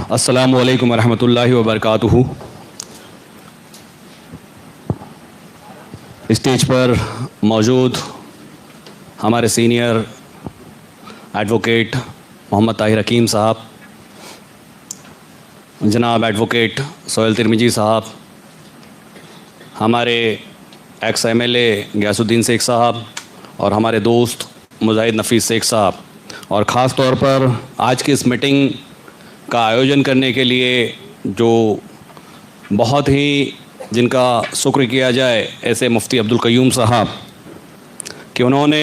अस्सलामु अलैकुम वरहमतुल्लाहि वबरकातुहू। स्टेज पर मौजूद हमारे सीनियर एडवोकेट मोहम्मद ताहिर हकीम साहब, जनाब एडवोकेट सोहेल तिरमिजी साहब, हमारे एक्स एमएलए गयासुद्दीन शेख साहब और हमारे दोस्त मुजाहिद नफ़ीस शेख साहब, और ख़ास तौर पर आज की इस मीटिंग का आयोजन करने के लिए जो बहुत ही जिनका शुक्र किया जाए ऐसे मुफ्ती अब्दुल क़य्यूम साहब कि उन्होंने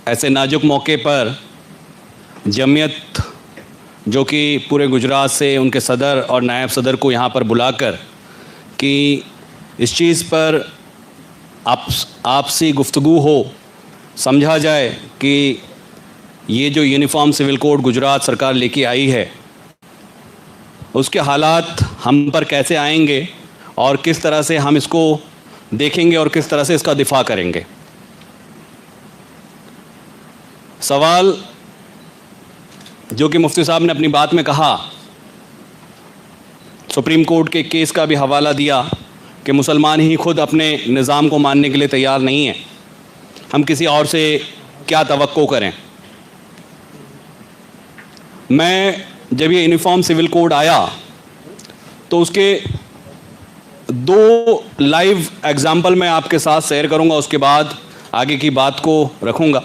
ऐसे नाजुक मौके पर जमीयत जो कि पूरे गुजरात से उनके सदर और नायब सदर को यहाँ पर बुलाकर कि इस चीज़ पर आपसी गुफ्तगू हो, समझा जाए कि ये जो यूनिफॉर्म सिविल कोड गुजरात सरकार लेके आई है उसके हालात हम पर कैसे आएंगे और किस तरह से हम इसको देखेंगे और किस तरह से इसका दिफा करेंगे। सवाल जो कि मुफ्ती साहब ने अपनी बात में कहा, सुप्रीम कोर्ट के केस का भी हवाला दिया कि मुसलमान ही खुद अपने निज़ाम को मानने के लिए तैयार नहीं है, हम किसी और से क्या तवक्को करें। मैं जब ये यूनिफॉर्म सिविल कोड आया तो उसके दो लाइव एग्जाम्पल मैं आपके साथ शेयर करूंगा, उसके बाद आगे की बात को रखूंगा।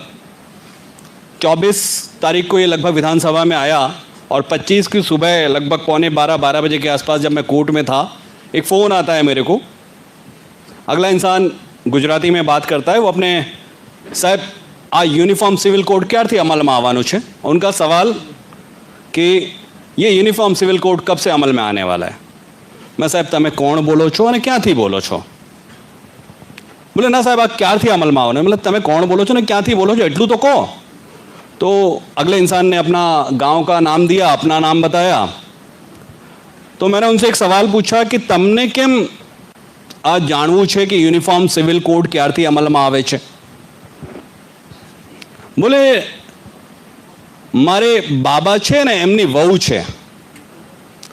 24 तारीख को ये लगभग विधानसभा में आया और 25 की सुबह लगभग 11:45 बजे के आसपास जब मैं कोर्ट में था, एक फ़ोन आता है मेरे को। अगला इंसान गुजराती में बात करता है, वो अपने साहब आ यूनिफॉर्म सिविल कोड क्या थी अमल में आवानो छे। उनका सवाल कि ये यूनिफॉर्म सिविल कोड कब से अमल में आने वाला है। मैं साहब तमे कौन बोलो छो और क्या थी बोलो छो। बोले ना साहब आ क्या थी अमल में आवानो, मतलब तमे कौन बोलो छो ने क्या थी बोलो छो एटलू तो कहो। तो अगले इंसान ने अपना गांव का नाम दिया, अपना नाम बताया। तो मैंने उनसे एक सवाल पूछा कि तमने केम आ जाणवू छे कि यूनिफॉर्म सिविल कोड क्यारथी अमल में आवे छे। बोले मारे बाबा छे ने एमनी वहू छे।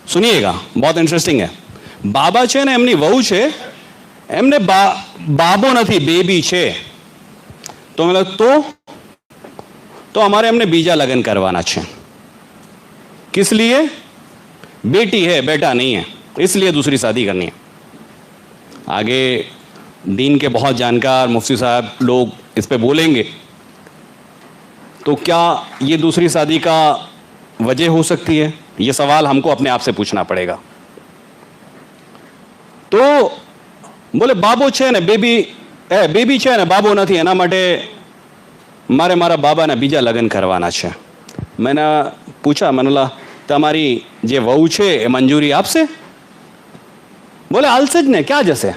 सुनिएगा, बहुत इंटरेस्टिंग है। बाबा छे ने एमनी वहू छे, एमने बाबो नथी, बेबी छे। तो मतलब तो हमारे हमने बीजा लगन करवाना छे। किस लिए? बेटी है, बेटा नहीं है, इसलिए दूसरी शादी करनी है। आगे दीन के बहुत जानकार मुफ्ती साहब लोग इस पे बोलेंगे। तो क्या ये दूसरी शादी का वजह हो सकती है? ये सवाल हमको अपने आप से पूछना पड़ेगा। तो बोले बाबो छे ने बेबी छे ने बाबो नहीं, एना माटे मारे मारा बाबा ने बीजा लगन करवाना छे। मैंने पूछा, मैंने बोला तमारी जे वहू छे ए मंजूरी आपसे? बोले आलसे ज ने, क्या जैसे।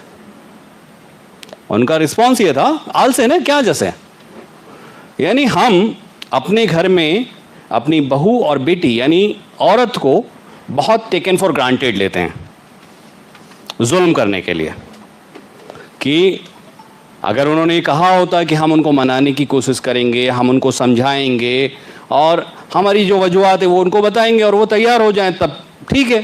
उनका रिस्पॉन्स ये था, आलसे ने क्या जैसे। यानी हम अपने घर में अपनी बहू और बेटी यानी औरत को बहुत टेकन फॉर ग्रांटेड लेते हैं, जुल्म करने के लिए। कि अगर उन्होंने कहा होता कि हम उनको मनाने की कोशिश करेंगे, हम उनको समझाएंगे और हमारी जो वजूहात है वो उनको बताएंगे और वो तैयार हो जाएं, तब ठीक है,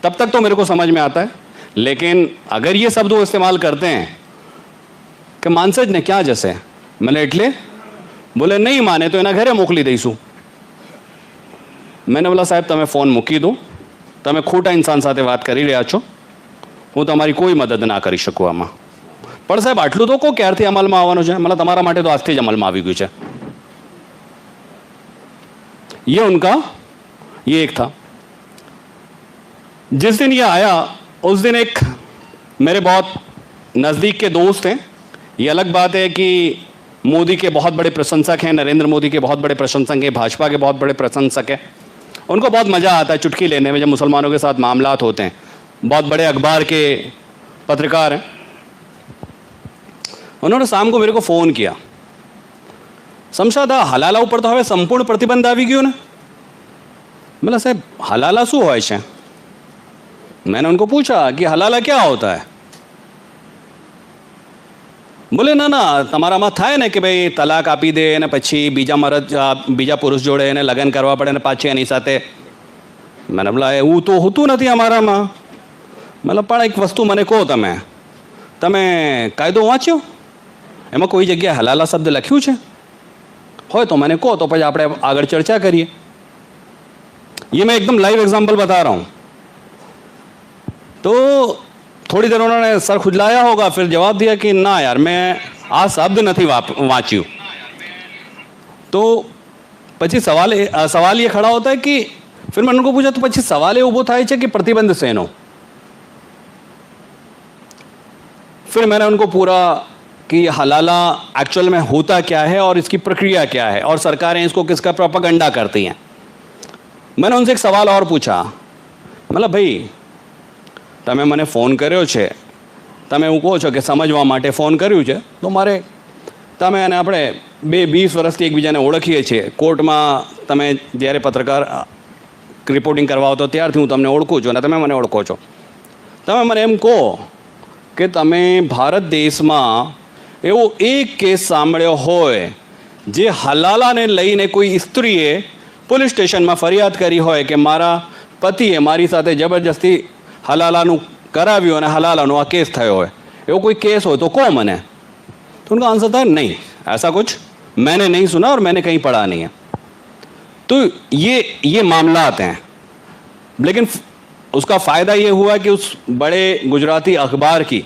तब तक तो मेरे को समझ में आता है। लेकिन अगर ये शब्द वो इस्तेमाल करते हैं कि मानसेज ने क्या जैसे, मैंने एटले बोले नहीं माने तो एना घरे मोकली दईशू। मैंने बोला साहब तमे फोन मूकी दो, तमे खोटा इंसान साथे बात करी रह्या छो, हूँ तमारी कोई मदद ना करी शकूँ आमां। पण साहेब आटलू तो को क्यारथी अमल में आववानुं छे, मतलब तमारा माटे तो आजथी ज अमल में आवी गयुं छे। ये उनका ये एक था। जिस दिन ये आया उस दिन एक मेरे बहुत नज़दीक के दोस्त हैं। ये अलग बात है कि मोदी के बहुत बड़े प्रशंसक हैं, नरेंद्र मोदी के बहुत बड़े प्रशंसक हैं, भाजपा के बहुत बड़े प्रशंसक हैं। उनको बहुत मज़ा आता है चुटकी लेने में जब मुसलमानों के साथ मामलात होते हैं। बहुत बड़े अखबार के पत्रकार हैं। उन्होंने शाम को मेरे को फ़ोन किया, समझा हलाला ऊपर तो हमें संपूर्ण प्रतिबंध आवी गयो ने। बोला साहब हलाला शू होय छे? मैंने उनको पूछा कि हलाला क्या होता है। बोले ना ना तमारा में थाय ने कि भाई तलाक आपी दे ने पछी बीजा मरद बीजा पुरुष जोड़े ने लगन करवा पड़े ने पाछे एनी साथे मैंने बोला એવું તો હોતું નથી અમારામાં. મતલબ પણ એક વસ્તુ મને કહો, તમે કાયદો વાંચ્યો? એમાં કોઈ જગ્યાએ હલાલા શબ્દ લખ્યું છે? હોય તો મને કહો, તો પછી આપણે આગળ ચર્ચા કરીએ. ये मैं एकदम लाइव एग्जांपल बता रहा हूँ. तो थोड़ी देर उन्होंने सर खुजलाया होगा, फिर जवाब दिया कि ना यार मैं आ शब्द नहीं वाँच्યું. तो પછી सवाल ये खड़ा होता है कि फिर मैंने उनको पूछा, तो પછી सवाल ये ऊभो થાય છે कि प्रतिबंध सेनो. फिर मैंने उनको पूरा कि हलाला एक्चुअल में होता क्या है और इसकी प्रक्रिया क्या है और सरकारें इसको किसका प्रोपेगेंडा करती हैं. मैंने उनसे एक सवाल और पूछा. मतलब भाई તમે મને ફોન કર્યો છે, તમે એવું કહો છો કે સમજવા માટે ફોન કર્યું છે, તો મારે તમે અને આપણે 20 વર્ષથી એકબીજાને ઓળખીએ છીએ. કોર્ટમાં તમે જ્યારે પત્રકાર રિપોર્ટિંગ કરવા આવો તો ત્યારથી હું તમને ઓળખું છું અને તમે મને ઓળખો છો. તમે મને એમ કહો કે તમે ભારત દેશમાં એવો એક કેસ સાંભળ્યો હોય જે હલાલાને લઈને કોઈ સ્ત્રીએ પોલીસ સ્ટેશનમાં ફરિયાદ કરી હોય કે મારા પતિએ મારી સાથે જબરજસ્તી हलालानु कराव्યું અને हलालानु आ केस થયો હોય, એવો કોઈ केस हो तो कहो मैंने. तो उनका आंसर था नहीं, ऐसा कुछ मैंने नहीं सुना और मैंने कहीं पढ़ा नहीं है. तो ये मामलात हैं. लेकिन उसका फ़ायदा ये हुआ कि उस बड़े गुजराती अखबार की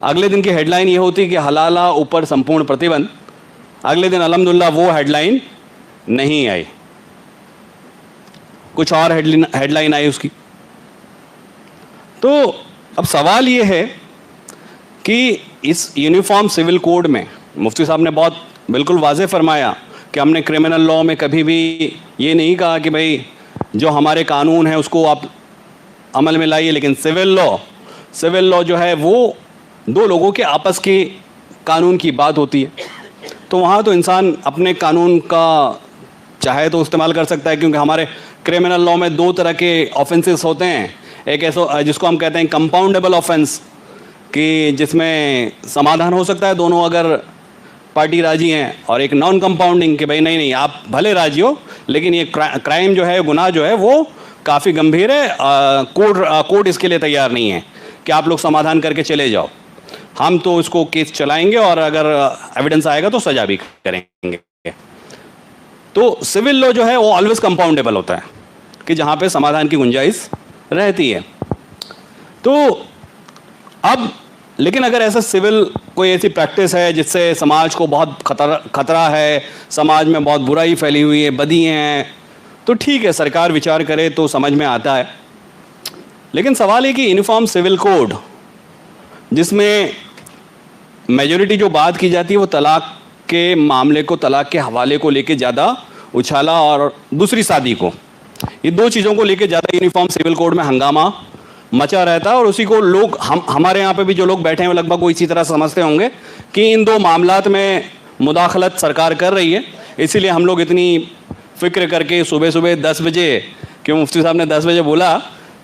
अगले दिन की हेडलाइन ये होती कि हलाला ऊपर संपूर्ण प्रतिबंध. अगले दिन अल्हम्दुलिल्लाह वो हेडलाइन नहीं आई, कुछ और हेडलाइन आई उसकी. तो अब सवाल ये है कि इस यूनिफॉर्म सिविल कोड में मुफ्ती साहब ने बहुत बिल्कुल वाज़ेह फरमाया कि हमने क्रिमिनल लॉ में कभी भी ये नहीं कहा कि भाई जो हमारे कानून हैं उसको आप अमल में लाइए, लेकिन सिविल लॉ जो है वो दो लोगों के आपस के कानून की बात होती है. तो वहाँ तो इंसान अपने कानून का चाहे तो इस्तेमाल कर सकता है, क्योंकि हमारे क्रिमिनल लॉ में 2 तरह के ऑफेंसेस होते हैं. एक ऐसा जिसको हम कहते हैं कंपाउंडेबल ऑफेंस, कि जिसमें समाधान हो सकता है दोनों अगर पार्टी राजी हैं, और एक नॉन कंपाउंडिंग कि भाई नहीं आप भले राजी हो लेकिन ये क्राइम जो है, गुनाह जो है वो काफ़ी गंभीर है, कोर्ट इसके लिए तैयार नहीं है कि आप लोग समाधान करके चले जाओ, हम तो इसको केस चलाएंगे और अगर एविडेंस आएगा तो सजा भी करेंगे. तो सिविल लॉ जो है वो ऑलवेज कंपाउंडेबल होता है कि जहाँ पे समाधान की गुंजाइश रहती है. तो अब लेकिन अगर ऐसा सिविल कोई ऐसी प्रैक्टिस है जिससे समाज को बहुत खतरा है, समाज में बहुत बुराई फैली हुई है, बदी हैं, तो ठीक है सरकार विचार करे तो समझ में आता है. लेकिन सवाल है कि यूनिफॉर्म सिविल कोड जिसमें मेजॉरिटी जो बात की जाती है वो तलाक के मामले को, तलाक के हवाले को लेके ज़्यादा उछाला और दूसरी शादी को, ये 2 चीज़ों को लेके ज़्यादा यूनिफॉर्म सिविल कोड में हंगामा मचा रहता है. और उसी को लोग हमारे यहाँ पे भी जो लोग बैठे हैं वो लगभग वो इसी तरह समझते होंगे कि इन 2 मामलात में मुदाखलत सरकार कर रही है, इसीलिए हम लोग इतनी फ़िक्र करके सुबह 10 बजे, क्यों मुफ्ती साहब ने 10 बजे बोला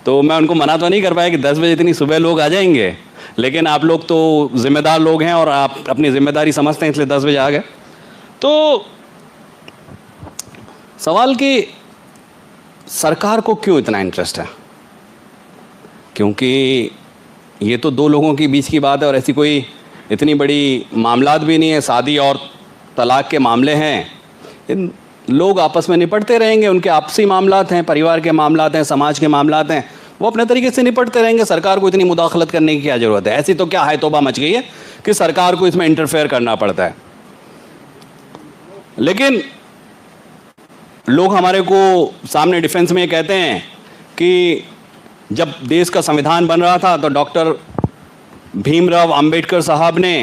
तो मैं उनको मना तो नहीं कर पाया कि 10 बजे इतनी सुबह लोग आ जाएंगे, लेकिन आप लोग तो ज़िम्मेदार लोग हैं और आप अपनी ज़िम्मेदारी समझते हैं, इसलिए 10 बजे आ गए. तो सवाल कि सरकार को क्यों इतना इंटरेस्ट है, क्योंकि ये तो 2 लोगों के बीच की बात है और ऐसी कोई इतनी बड़ी मामलात भी नहीं है. शादी और तलाक के मामले हैं, इन लोग आपस में निपटते रहेंगे, उनके आपसी मामलात हैं, परिवार के मामलात हैं, समाज के मामलात हैं, वो अपने तरीके से निपटते रहेंगे. सरकार को इतनी मुदाखलत करने की क्या ज़रूरत है. ऐसी तो क्या है तौबा मच गई है कि सरकार को इसमें इंटरफेयर करना पड़ता है. लेकिन लोग हमारे को सामने डिफेंस में कहते हैं कि जब देश का संविधान बन रहा था तो डॉक्टर भीमराव अंबेडकर साहब ने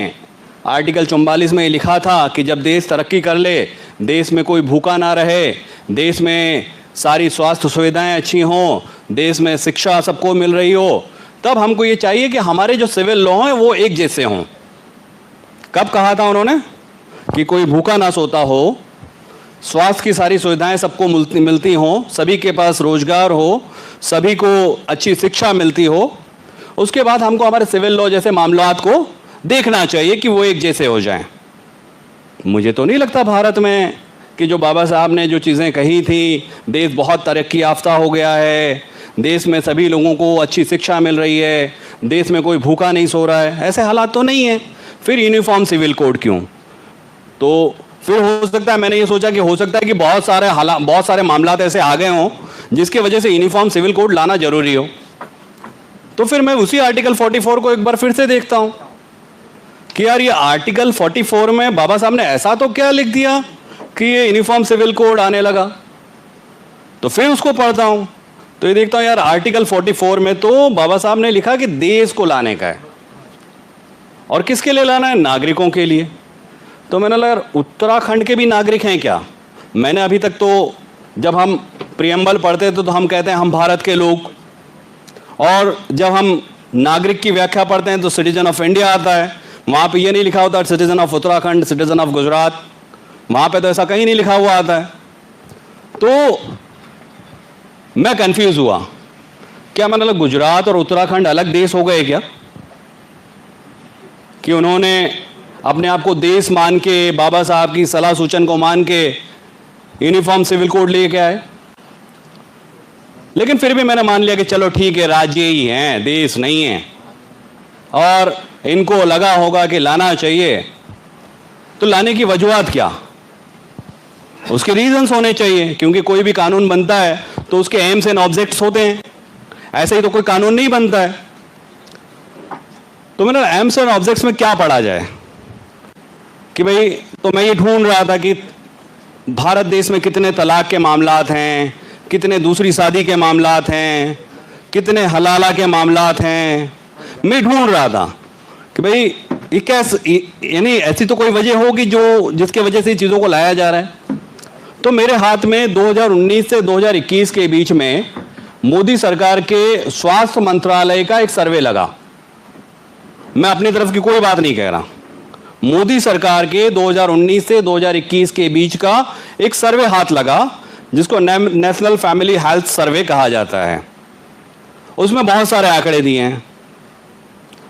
आर्टिकल 44 में लिखा था कि जब देश तरक्की कर ले, देश में कोई भूखा ना रहे, देश में सारी स्वास्थ्य सुविधाएं अच्छी हों, देश में शिक्षा सबको मिल रही हो, तब हमको ये चाहिए कि हमारे जो सिविल लॉ हैं वो एक जैसे हों. कब कहा था उन्होंने कि कोई भूखा ना सोता हो, स्वास्थ्य की सारी सुविधाएं सबको मिलती हों, सभी के पास रोजगार हो, सभी को अच्छी शिक्षा मिलती हो. उसके बाद हमको हमारे सिविल लॉ जैसे मामलात को देखना चाहिए कि वो एक जैसे हो जाएं. मुझे तो नहीं लगता भारत में कि जो बाबा साहब ने जो चीज़ें कही थी, देश बहुत तरक्की याफ्ता हो गया है, देश में सभी लोगों को अच्छी शिक्षा मिल रही है, देश में कोई भूखा नहीं सो रहा है, ऐसे हालात तो नहीं है। फिर यूनिफॉर्म सिविल कोड क्यों? तो फिर हो सकता है, मैंने ये सोचा कि हो सकता है कि बहुत सारे मामलात ऐसे आ गए हों जिसकी वजह से यूनिफॉर्म सिविल कोड लाना जरूरी हो। तो फिर मैं उसी आर्टिकल 44 को एक बार फिर से देखता हूं कि यार ये आर्टिकल 44 में बाबा साहब ने ऐसा तो क्या लिख दिया कि ये यूनिफॉर्म सिविल कोड आने लगा। तो फिर उसको पढ़ता हूं तो ये देखता हूं यार आर्टिकल 44 में तो बाबा साहब ने लिखा कि देश को लाने का है, और किसके लिए लाना है? नागरिकों के लिए। तो मैंने लगा उत्तराखंड के भी नागरिक हैं क्या? मैंने अभी तक तो जब हम प्रियम्बल पढ़ते थे तो हम कहते हैं हम भारत के लोग, और जब हम नागरिक की व्याख्या पढ़ते हैं तो सिटीजन ऑफ इंडिया आता है, वहाँ पे ये नहीं लिखा होता citizen of Uttarakhand, citizen of Gujarat, वहाँ पे तो ऐसा कहीं नहीं लिखा हुआ आता है। तो मैं कंफ्यूज हुआ, क्या मतलब गुजरात और उत्तराखंड अलग देश हो गए क्या? कि उन्होंने अपने आप को देश मान के, बाबा साहब की सलाह सूचन को मान के यूनिफॉर्म सिविल कोड लेके आए। लेकिन फिर भी मैंने मान लिया कि चलो ठीक है, राज्य ही हैं, देश नहीं है, और इनको लगा होगा कि लाना चाहिए। तो लाने की वजूहत क्या? उसके रीजंस होने चाहिए, क्योंकि कोई भी कानून बनता है तो उसके एम्स एंड ऑब्जेक्ट्स होते हैं, ऐसे ही तो कोई कानून नहीं बनता है। तो मैंने एम्स एंड ऑब्जेक्ट्स में क्या पढ़ा जाए कि भाई, तो मैं ये ढूंढ रहा था कि भारत देश में कितने तलाक के मामलात हैं, कितने दूसरी शादी के मामलात हैं, कितने हलाला के मामलात हैं। मैं ढूंढ रहा था कि भाई ये कैसे, यानी ऐसी तो कोई वजह होगी जो जिसके वजह से चीज़ों को लाया जा रहा है। तो मेरे हाथ में 2019 से 2021 के बीच में मोदी सरकार के स्वास्थ्य मंत्रालय का एक सर्वे लगा। मैं अपनी तरफ की कोई बात नहीं कह रहा, मोदी सरकार के 2019 से 2021 के बीच का एक सर्वे हाथ लगा जिसको नेशनल फैमिली हेल्थ सर्वे कहा जाता है। उसमें बहुत सारे आंकड़े दिए हैं।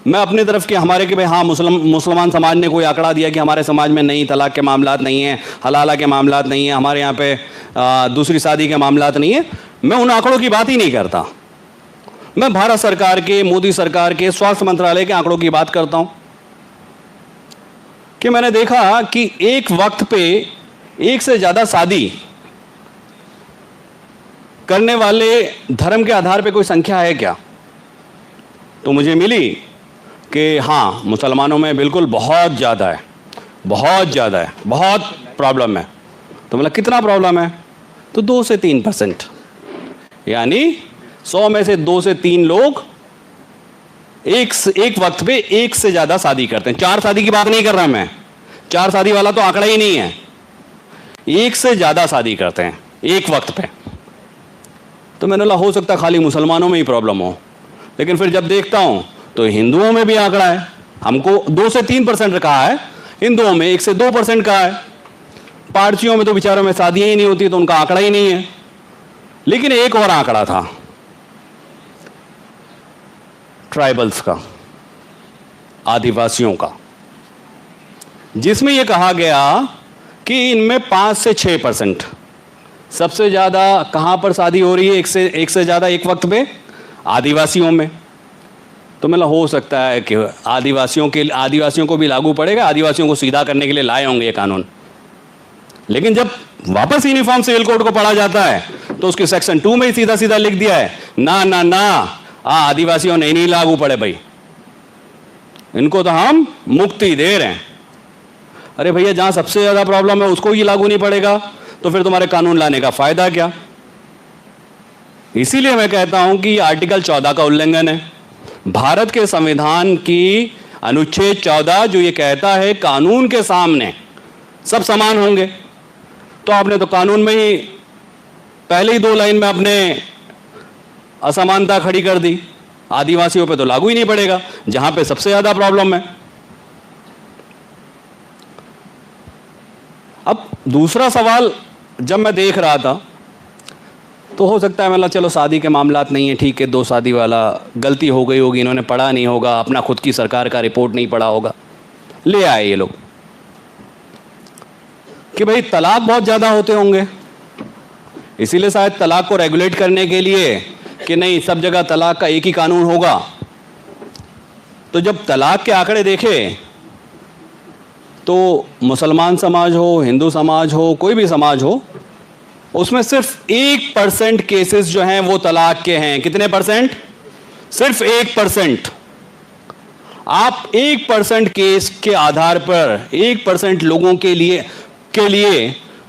मैं अपनी तरफ के हमारे कि भाई हाँ, मुसलमान समाज ने कोई आंकड़ा दिया कि हमारे समाज में नहीं, तलाक के मामलात नहीं है, हलाला के मामलात नहीं है, हमारे यहाँ पे दूसरी शादी के मामलात नहीं है। मैं उन आंकड़ों की बात ही नहीं करता, मैं भारत सरकार के, मोदी सरकार के स्वास्थ्य मंत्रालय के आंकड़ों की बात करता हूं कि मैंने देखा कि एक वक्त पे एक से ज्यादा शादी करने वाले धर्म के आधार पे कोई संख्या है क्या? तो मुझे मिली कि हाँ, मुसलमानों में बिल्कुल बहुत ज़्यादा है, बहुत ज़्यादा है, बहुत प्रॉब्लम है। तो मतलब कितना प्रॉब्लम है? तो 2 से 3%, यानी 100 में से 2 से 3 लोग एक वक्त पे एक से ज़्यादा शादी करते हैं। 4 शादी की बात नहीं कर रहा मैं, 4 शादी वाला तो आंकड़ा ही नहीं है, एक से ज़्यादा शादी करते हैं एक वक्त पे। तो मैंने बोला हो सकता है खाली मुसलमानों में ही प्रॉब्लम हो, लेकिन फिर जब देखता हूं तो हिंदुओं में भी आंकड़ा है। हमको 2 से 3% कहा है, हिंदुओं में 1 से 2% कहा है। पारसियों में तो बेचारों में शादियां ही नहीं होती, तो उनका आंकड़ा ही नहीं है। लेकिन एक और आंकड़ा था ट्राइबल्स का, आदिवासियों का, जिसमें यह कहा गया कि इनमें 5 से 6%। सबसे ज्यादा कहां पर शादी हो रही है एक से ज्यादा एक वक्त पे? आदिवासियों में। तो मतलब हो सकता है कि आदिवासियों को भी लागू पड़ेगा, आदिवासियों को सीधा करने के लिए लाए होंगे ये कानून। लेकिन जब वापस यूनिफॉर्म सिविल कोड को पढ़ा जाता है तो उसके सेक्शन 2 में ही सीधा सीधा लिख दिया है ना ना ना, आदिवासियों ने नहीं लागू पड़े भाई, इनको तो हम मुक्ति दे रहे हैं। अरे भैया, जहां सबसे ज्यादा प्रॉब्लम है उसको ही लागू नहीं पड़ेगा तो फिर तुम्हारे कानून लाने का फायदा क्या? इसीलिए मैं कहता हूं कि आर्टिकल 14 का उल्लंघन है। भारत के संविधान की अनुच्छेद 14 जो ये कहता है कानून के सामने सब समान होंगे, तो आपने तो कानून में ही पहले ही 2 लाइन में अपने असमानता खड़ी कर दी। आदिवासियों पे तो लागू ही नहीं पड़ेगा जहां पे सबसे ज्यादा प्रॉब्लम है। अब दूसरा सवाल जब मैं देख रहा था तो हो सकता है मतलब चलो शादी के मामलात नहीं है, ठीक है, 2 शादी वाला गलती हो गई होगी, इन्होंने पढ़ा नहीं होगा, अपना खुद की सरकार का रिपोर्ट नहीं पढ़ा होगा, ले आए ये लोग। कि भाई तलाक बहुत ज्यादा होते होंगे, इसीलिए शायद तलाक को रेगुलेट करने के लिए कि नहीं सब जगह तलाक का एक ही कानून होगा। तो जब तलाक के आंकड़े देखे तो मुसलमान समाज हो, हिंदू समाज हो, कोई भी समाज हो, उसमें सिर्फ 1% केसेस जो हैं वो तलाक के हैं। कितने परसेंट? सिर्फ 1%। आप 1% केस के आधार पर 1% लोगों के लिए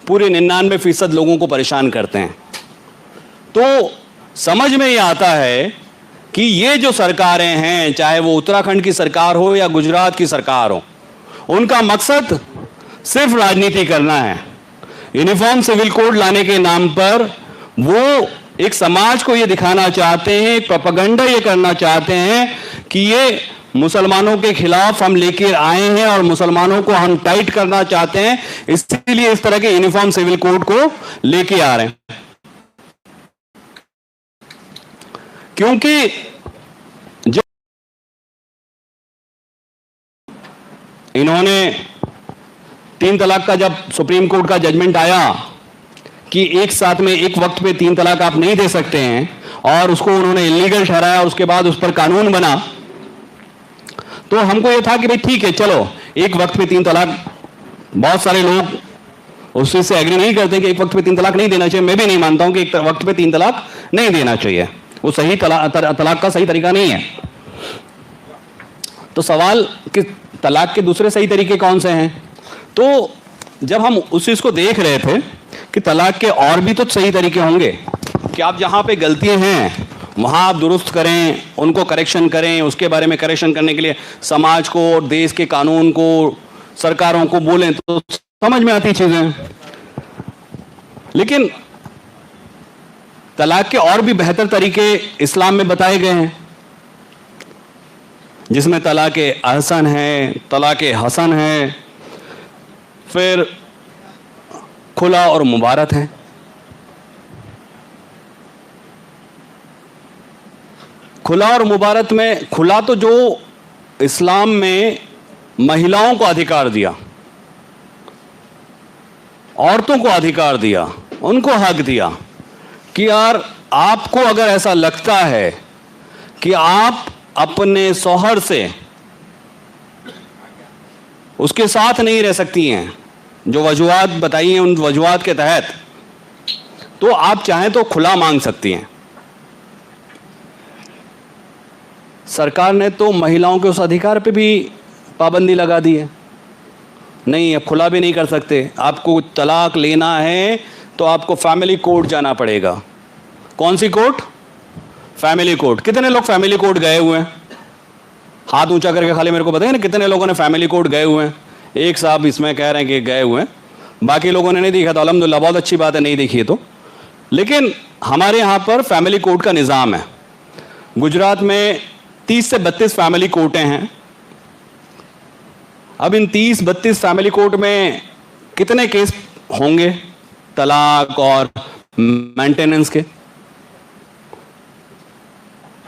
पूरे 99% लोगों को परेशान करते हैं। तो समझ में ये आता है कि ये जो सरकारें हैं, चाहे वो उत्तराखंड की सरकार हो या गुजरात की सरकार हो, उनका मकसद सिर्फ राजनीति करना है। यूनिफॉर्म सिविल कोड लाने के नाम पर वो एक समाज को ये दिखाना चाहते हैं, एक प्रोपेगेंडा ये करना चाहते हैं कि ये मुसलमानों के खिलाफ हम लेकर आए हैं और मुसलमानों को हम टाइट करना चाहते हैं, इसीलिए इस तरह के यूनिफॉर्म सिविल कोड को लेके आ रहे हैं। क्योंकि जो इन्होंने 3 तलाक का जब सुप्रीम कोर्ट का जजमेंट आया कि एक साथ में एक वक्त पे 3 तलाक आप नहीं दे सकते हैं, और उसको उन्होंने इलीगल ठहराया, उसके बाद उस पर कानून बना, तो हमको ये था कि भाई ठीक है, चलो एक वक्त पे 3 तलाक, बहुत सारे लोग उस चीज से एग्री नहीं करते कि एक वक्त पे 3 तलाक नहीं देना चाहिए। मैं भी नहीं मानता हूं कि एक वक्त पे 3 तलाक नहीं देना चाहिए, वो सही तलाक का सही तरीका नहीं है। तो सवाल कि तलाक के दूसरे सही तरीके कौन से हैं? तो जब हम उस चीज को देख रहे थे कि तलाक के और भी तो सही तरीके होंगे कि आप जहां पे गलतियां हैं वहां आप दुरुस्त करें, उनको करेक्शन करें, उसके बारे में करेक्शन करने के लिए समाज को, देश के कानून को, सरकारों को बोलें, तो समझ में आती चीजें। लेकिन तलाक के और भी बेहतर तरीके इस्लाम में बताए गए हैं, जिसमें तलाक अहसन है, तलाक हसन है, फिर खुला और मुबारक है। खुला और मुबारक में, खुला तो जो इस्लाम में महिलाओं को अधिकार दिया, औरतों को अधिकार दिया, उनको हक दिया कि यार आपको अगर ऐसा लगता है कि आप अपने शौहर से उसके साथ नहीं रह सकती हैं, जो वजूहात बताई हैं उन वजूहात के तहत, तो आप चाहें तो खुला मांग सकती हैं। सरकार ने तो महिलाओं के उस अधिकार पे भी पाबंदी लगा दी है, नहीं अब खुला भी नहीं कर सकते। आपको तलाक लेना है तो आपको फैमिली कोर्ट जाना पड़ेगा। कौन सी कोर्ट? Family court. कितने लोग फैमिली कोर्ट गए हुए हैं? हाथ ऊंचा करके खाली मेरे को बताइए ना, कितने लोगों ने फैमिली कोर्ट गए हुए हैं? एक साहब इसमें कह रहे हैं कि गए हुए हैं, बाकी लोगों ने नहीं देखा, तो अल्हम्दुलिल्लाह बहुत अच्छी बात है, नहीं देखी है तो। लेकिन हमारे यहाँ पर फैमिली कोर्ट का निज़ाम है। गुजरात में 30 से 32 फैमिली कोर्टें हैं। अब इन 30-32 फैमिली कोर्ट में कितने केस होंगे तलाक और मेंटेनेंस के?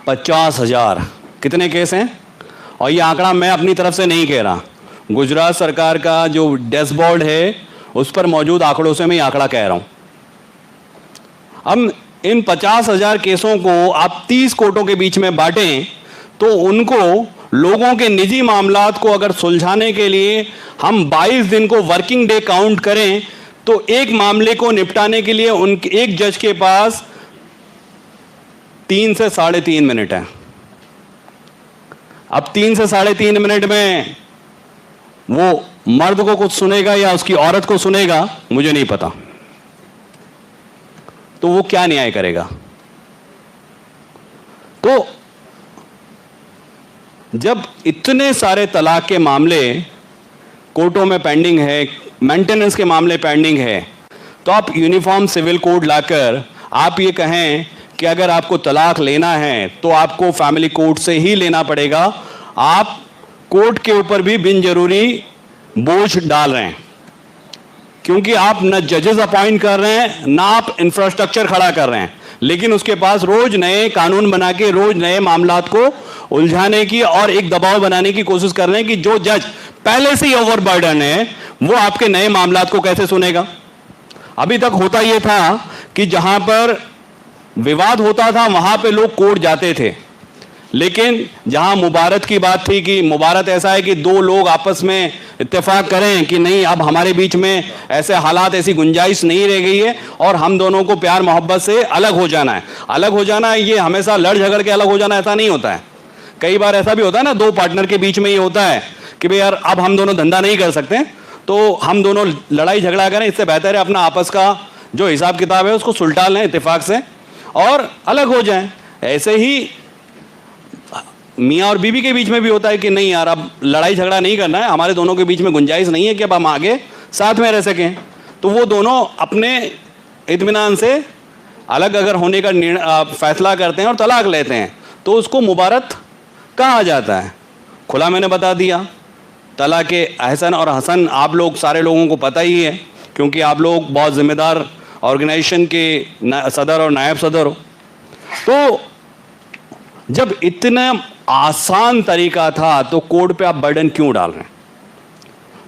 50,000। कितने केस हैं? और ये आंकड़ा मैं अपनी तरफ से नहीं कह रहा, गुजरात सरकार का जो डैशबोर्ड है उस पर मौजूद आंकड़ों से मैं ये आंकड़ा कह रहा हूं। अब इन 50,000 केसों को आप 30 कोर्टों के बीच में बांटें तो उनको, लोगों के निजी मामलात को अगर सुलझाने के लिए हम 22 दिन को वर्किंग डे काउंट करें तो एक मामले को निपटाने के लिए उनके एक जज के पास 3 से 3.5 मिनट है। अब 3 से 3.5 मिनट में वो मर्द को कुछ सुनेगा या उसकी औरत को सुनेगा, मुझे नहीं पता। तो वो क्या न्याय करेगा? तो जब इतने सारे तलाक के मामले कोर्टों में पेंडिंग है, मेंटेनेंस के मामले पेंडिंग है, तो आप यूनिफॉर्म सिविल कोड लाकर आप ये कहें कि अगर आपको तलाक लेना है तो आपको फैमिली कोर्ट से ही लेना पड़ेगा, आप कोर्ट के ऊपर भी बिन जरूरी बोझ डाल रहे हैं। क्योंकि आप न जजेस अपॉइंट कर रहे हैं, ना आप इंफ्रास्ट्रक्चर खड़ा कर रहे हैं, लेकिन उसके पास रोज नए कानून बना के रोज नए मामलात को उलझाने की और एक दबाव बनाने की कोशिश कर रहे हैं कि जो जज पहले से ही ओवरबर्डन है, वो आपके नए मामलात को कैसे सुनेगा? अभी तक होता यह था कि जहां पर विवाद होता था वहां पे लोग कोर्ट जाते थे, लेकिन जहां मुबारत की बात थी कि मुबारत ऐसा है कि दो लोग आपस में इत्तेफाक करें कि नहीं अब हमारे बीच में ऐसे हालात, ऐसी गुंजाइश नहीं रह गई है और हम दोनों को प्यार मोहब्बत से अलग हो जाना है। अलग हो जाना है ये हमेशा लड़ झगड़ के अलग हो जाना ऐसा नहीं होता है। कई बार ऐसा भी होता है ना, दो पार्टनर के बीच में ये होता है कि भाई यार अब हम दोनों धंधा नहीं कर सकते, तो हम दोनों लड़ाई झगड़ा करें, इससे बेहतर है अपना आपस का जो हिसाब किताब है उसको सुलटा लें इत्तेफाक से और अलग हो जाएं। ऐसे ही मियाँ और बीवी के बीच में भी होता है कि नहीं यार अब लड़ाई झगड़ा नहीं करना है, हमारे दोनों के बीच में गुंजाइश नहीं है कि अब हम आगे साथ में रह सकें, तो वो दोनों अपने इत्मीनान से अलग अगर होने का फैसला करते हैं और तलाक लेते हैं तो उसको मुबारत कहा जाता है। खुला मैंने बता दिया। तलाक अहसन और हसन आप लोग सारे लोगों को पता ही है, क्योंकि आप लोग बहुत जिम्मेदार ऑर्गेनाइजेशन के सदर और नायब सदर हो। तो जब इतना आसान तरीका था तो कोर्ट पे आप बर्डन क्यों डाल रहे हैं?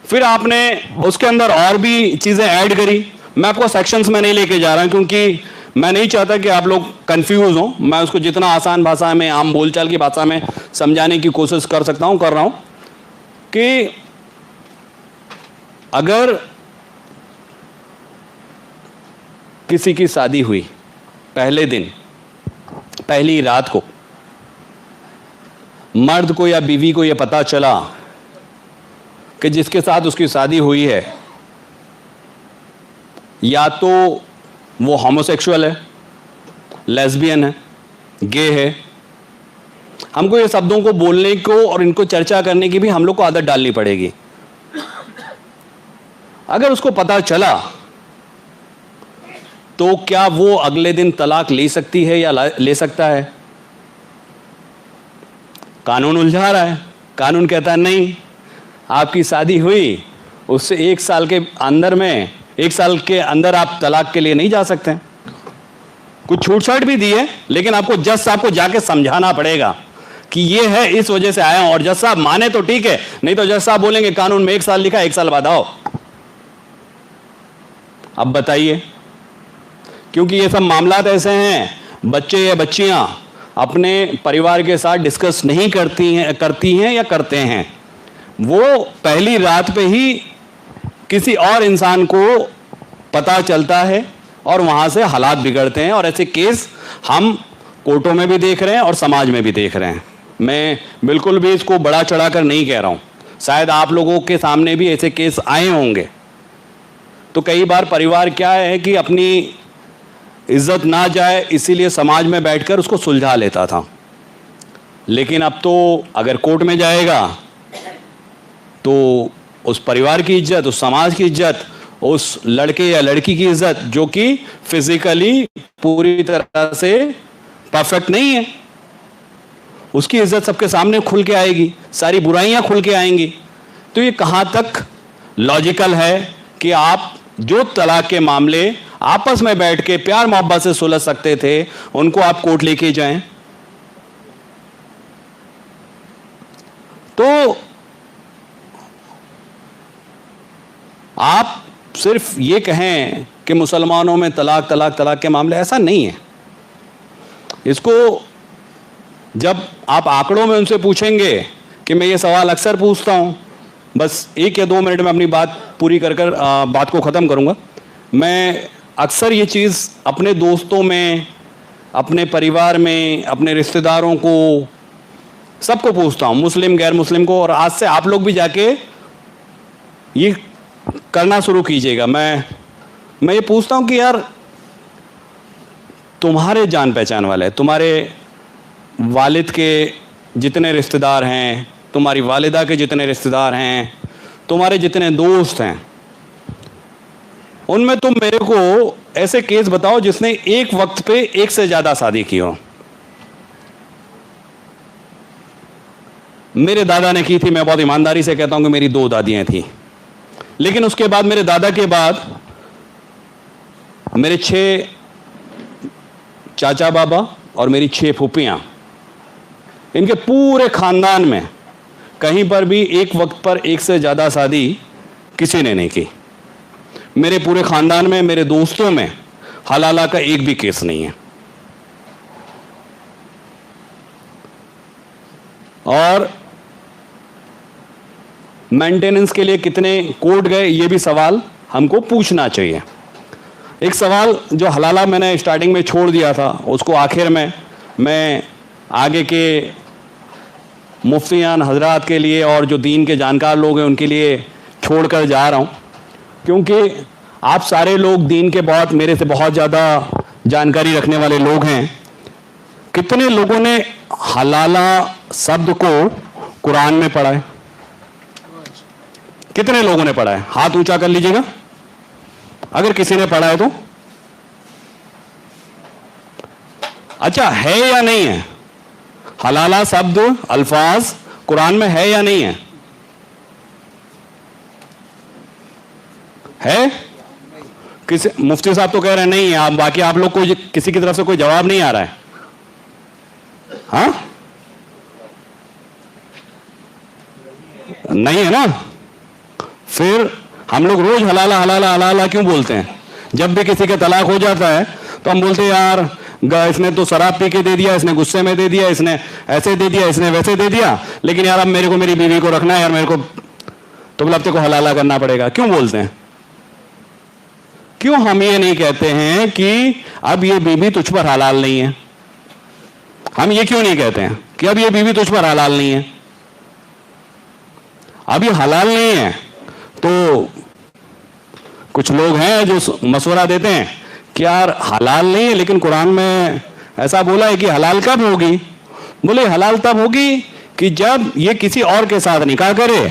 फिर आपने उसके अंदर और भी चीजें ऐड करी। मैं आपको सेक्शंस में नहीं लेके जा रहा क्योंकि मैं नहीं चाहता कि आप लोग कंफ्यूज हो। मैं उसको जितना आसान भाषा में, आम बोलचाल की भाषा में समझाने की कोशिश कर सकता हूं, कर रहा हूं कि अगर किसी की शादी हुई पहले दिन, पहली रात को मर्द को या बीवी को यह पता चला कि जिसके साथ उसकी शादी हुई है या तो वो होमोसेक्सुअल है, लेस्बियन है, गे है, हमको ये शब्दों को बोलने को और इनको चर्चा करने की भी हम लोग को आदत डालनी पड़ेगी। अगर उसको पता चला तो क्या वो अगले दिन तलाक ले सकती है या ले सकता है? कानून उलझा रहा है। कानून कहता है नहीं, आपकी शादी हुई उससे एक साल के अंदर आप तलाक के लिए नहीं जा सकते। कुछ छूट छाट भी दी है, लेकिन आपको जज साहब को जाके समझाना पड़ेगा कि ये है, इस वजह से आया हूं, और जज साहब माने तो ठीक है, नहीं तो जज साहब बोलेंगे कानून में 1 साल लिखा है, 1 साल बाद आओ। अब बताइए, क्योंकि ये सब मामलात ऐसे हैं, बच्चे या बच्चियां अपने परिवार के साथ डिस्कस नहीं करती हैं या करते हैं, वो पहली रात पे ही किसी और इंसान को पता चलता है और वहां से हालात बिगड़ते हैं। और ऐसे केस हम कोर्टों में भी देख रहे हैं और समाज में भी देख रहे हैं। मैं बिल्कुल भी इसको बड़ा चढ़ाकर नहीं कह रहा हूं, शायद आप लोगों के सामने भी ऐसे केस आए होंगे। तो कई बार परिवार क्या है कि अपनी इज्जत ना जाए इसीलिए समाज में बैठकर उसको सुलझा लेता था, लेकिन अब तो अगर कोर्ट में जाएगा तो उस परिवार की इज्जत, उस समाज की इज्जत, उस लड़के या लड़की की इज्जत जो कि फिजिकली पूरी तरह से परफेक्ट नहीं है, उसकी इज्जत सबके सामने खुल के आएगी, सारी बुराइयां खुल के आएंगी। तो ये कहां तक लॉजिकल है कि आप जो तलाक के मामले आपस में बैठ के प्यार मोहब्बत से सुलझ सकते थे उनको आप कोर्ट लेके जाएं? तो आप सिर्फ ये कहें कि मुसलमानों में तलाक तलाक तलाक के मामले, ऐसा नहीं है। इसको जब आप आंकड़ों में उनसे पूछेंगे, कि मैं ये सवाल अक्सर पूछता हूं, बस 1 या 2 मिनट में अपनी बात पूरी कर बात को ख़त्म करूंगा। मैं अक्सर ये चीज़ अपने दोस्तों में, अपने परिवार में, अपने रिश्तेदारों को, सबको पूछता हूँ, मुस्लिम गैर मुस्लिम को, और आज से आप लोग भी जाके ये करना शुरू कीजिएगा। मैं ये पूछता हूँ कि यार तुम्हारे जान पहचान वाले, तुम्हारे वालिद के जितने रिश्तेदार हैं, तुम्हारी वालिदा के जितने रिश्तेदार हैं, तुम्हारे जितने दोस्त हैं, उनमें तुम मेरे को ऐसे केस बताओ जिसने एक वक्त पे 1 से ज़्यादा शादी की हो। मेरे दादा ने की थी, मैं बहुत ईमानदारी से कहता हूं कि मेरी 2 दादियां थी, लेकिन उसके बाद मेरे दादा के बाद मेरे 6 चाचा बाबा और मेरी 6 फूफियां, इनके पूरे खानदान में कहीं पर भी एक वक्त पर एक से ज़्यादा शादी किसी ने नहीं की। मेरे पूरे ख़ानदान में, मेरे दोस्तों में हलाला का एक भी केस नहीं है। और मेंटेनेंस के लिए कितने कोर्ट गए, ये भी सवाल हमको पूछना चाहिए। एक सवाल जो हलाला मैंने स्टार्टिंग में छोड़ दिया था, उसको आखिर में मैं आगे के मुफ्तियान हजरात के लिए और जो दीन के जानकार लोग हैं उनके लिए छोड़कर जा रहा हूँ, क्योंकि आप सारे लोग दीन के बहुत, मेरे से बहुत ज़्यादा जानकारी रखने वाले लोग हैं। कितने लोगों ने हलाला शब्द को कुरान में पढ़ा है? कितने लोगों ने पढ़ा है? हाथ ऊंचा कर लीजिएगा अगर किसी ने पढ़ा है तो। अच्छा, है या नहीं है? हलाला शब्द, अल्फाज कुरान में है या नहीं है? है? किसी मुफ्ती साहब तो कह रहे हैं नहीं है, आप बाकी आप लोग को किसी की तरफ से कोई जवाब नहीं आ रहा है। हाँ, नहीं है ना? फिर हम लोग रोज हलाला हलाला हलाला क्यों बोलते हैं? जब भी किसी का तलाक हो जाता है तो हम बोलते हैं यार इसने तो शराब पी के दे दिया, इसने गुस्से में दे दिया, इसने ऐसे दे दिया, इसने वैसे दे दिया, लेकिन यार अब मेरे को मेरी बीवी को रखना है यार, मेरे को तो बोला अब तेरे को हलाला करना पड़ेगा। क्यों बोलते हैं? क्यों हम ये नहीं कहते हैं कि अब ये बीवी तुझ पर हलाल नहीं है? हम ये क्यों नहीं कहते हैं कि अब ये बीवी तुझ पर हलाल नहीं है? अब ये हलाल नहीं है तो कुछ लोग हैं जो मशवरा देते हैं कि यार हलाल नहीं है लेकिन कुरान में ऐसा बोला है कि हलाल कब होगी? बोले हलाल तब होगी कि जब ये किसी और के साथ निकाह करे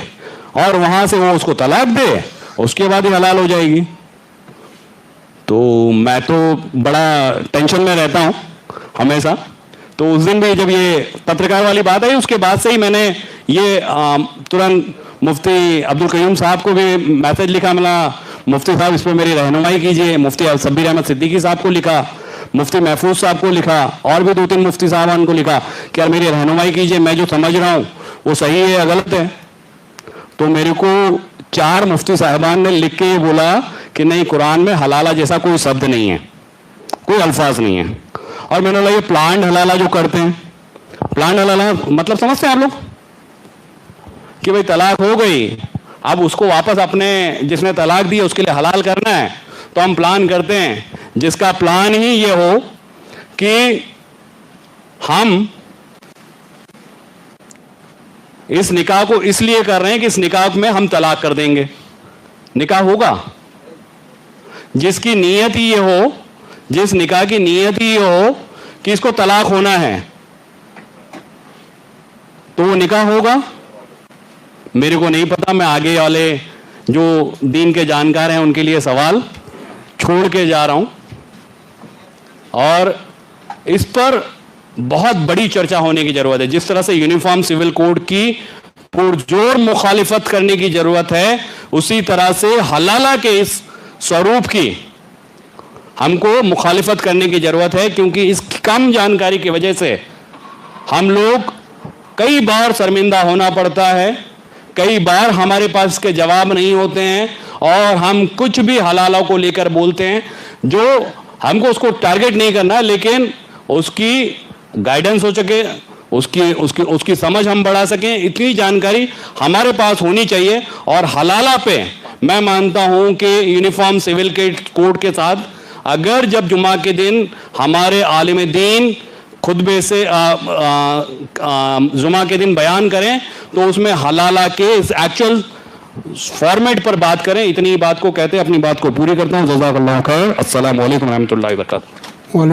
और वहां से वो उसको तलाक दे, उसके बाद ही हलाल हो जाएगी। तो मैं तो बड़ा टेंशन में रहता हूं हमेशा। तो उस दिन भी जब ये पत्रकार वाली बात आई, उसके बाद से ही मैंने ये तुरंत मुफ्ती अब्दुल कयूम साहब को भी मैसेज लिखा, मिला मुफ्ती साहब इस पर मेरी रहनुमाई कीजिए। मुफ्ती सब्बीर अहमद सिद्दीकी साहब को लिखा, मुफ्ती महफूज साहब को लिखा, और भी 2-3 मुफ्ती साहबान को लिखा कि यार मेरी रहनुमाई कीजिए, मैं जो समझ रहा हूँ वो सही है या गलत है। तो मेरे को 4 मुफ्ती साहबान ने लिख के ये बोला कि नहीं, कुरान में हलाला जैसा कोई शब्द नहीं है, कोई अल्फाज नहीं है। और मैंने बोला ये प्लांट हलाला जो करते हैं, प्लांट हलाला मतलब समझते हैं आप लोग कि भाई तलाक हो गई, अब उसको वापस अपने जिसने तलाक दी उसके लिए हलाल करना है, तो हम प्लान करते हैं जिसका प्लान ही ये हो कि हम इस निकाह को इसलिए कर रहे हैं कि इस निकाह में हम तलाक कर देंगे। निकाह होगा जिसकी नीयत ही ये हो, जिस निकाह की नीयत ही ये हो कि इसको तलाक होना है, तो वो निकाह होगा। मेरे को नहीं पता, मैं आगे वाले जो दीन के जानकार हैं उनके लिए सवाल छोड़ के जा रहा हूं। और इस पर बहुत बड़ी चर्चा होने की जरूरत है। जिस तरह से यूनिफॉर्म सिविल कोड की पुरजोर मुखालिफत करने की जरूरत है, उसी तरह से हलाला के इस स्वरूप की हमको मुखालिफत करने की जरूरत है, क्योंकि इस कम जानकारी की वजह से हम लोग कई बार शर्मिंदा होना पड़ता है, कई बार हमारे पास इसके जवाब नहीं होते हैं, और हम कुछ भी हलाला को लेकर बोलते हैं जो हमको उसको टारगेट नहीं करना, लेकिन उसकी गाइडेंस हो सके, उसकी समझ हम बढ़ा सकें, इतनी जानकारी हमारे पास होनी चाहिए। और हलाला पे मैं मानता हूं कि यूनिफॉर्म सिविल के कोड के साथ अगर जब जुमा के दिन हमारे आलिम दीन खुतबे से जुमा के दिन बयान करें तो उसमें हलाला के इस एक्चुअल फॉर्मेट पर बात करें। इतनी बात को कहते अपनी बात को पूरी करता हूँ। जज़ाकल्लाहु खैर। अस्सलामु अलैकुम रहमतुल्लाहि व बरकातहू।